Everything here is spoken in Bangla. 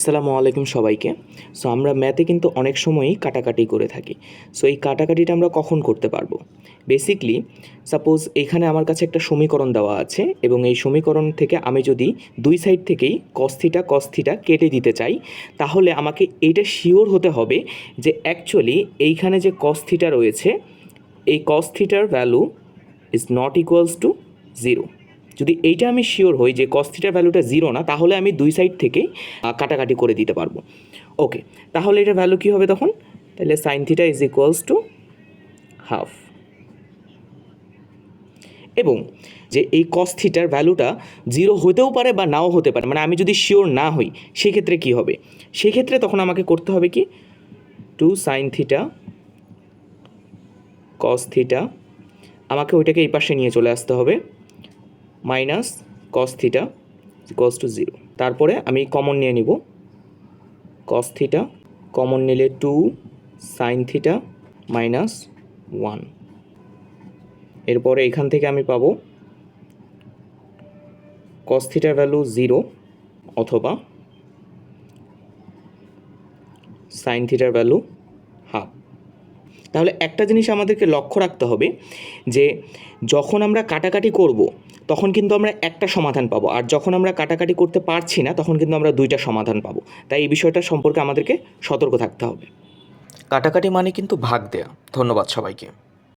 আসসালামু আলাইকুম সবাইকে। সো আমরা ম্যাথে কিন্তু অনেক সময়ই কাটাকাটি করে থাকি। সো এই কাটাকাটিটা আমরা কখন করতে পারবো? বেসিকলি সাপোজ এখানে আমার কাছে একটা সমীকরণ দেওয়া আছে এবং এই সমীকরণ থেকে আমি যদি দুই সাইড থেকেই cos থিটা কেটে দিতে চাই, তাহলে আমাকে এইটা শিওর হতে হবে যে অ্যাকচুয়ালি এইখানে যে cos থিটা রয়েছে, এই cos থিটার value is not equals to 0। যদি এইটা আমি শিওর হই যে cos থিটার ভ্যালুটা 0 না, তাহলে আমি দুই সাইড থেকেই কাটাকাটি করে দিতে পারবো। ওকে, তাহলে এটার ভ্যালু কী হবে তখন? তাহলে sine theta is equals to half. এবং যে এই cos থিটার ভ্যালুটা 0 হতেও পারে বা নাও হতে পারে, মানে আমি যদি শিওর না হই সেক্ষেত্রে কী হবে? সেক্ষেত্রে তখন আমাকে করতে হবে কি, 2 সাইন থিটা cos থিটা, আমাকে ওইটাকে এই পাশে নিয়ে চলে আসতে হবে, minus cos theta equals to 0। তারপরে আমি কমন নিয়ে নিব, cos থিটা কমন নিলে 2 সাইন থিটা মাইনাস 1। এরপরে এখান থেকে আমি পাবো cos থিটার ভ্যালু 0 অথবা সাইন থিটার ভ্যালু হাফ। তাহলে একটা জিনিস আমাদেরকে লক্ষ্য রাখতে হবে যে যখন আমরা কাটাকাটি করব তখন কিন্তু আমরা একটা সমাধান পাবো, আর যখন আমরা কাটাকাটি করতে পারছি না তখন কিন্তু আমরা দুইটা সমাধান পাবো। তাই এই বিষয়টা সম্পর্কে আমাদেরকে সতর্ক থাকতে হবে। কাটাকাটি মানে কিন্তু ভাগ দেয়া। ধন্যবাদ সবাইকে।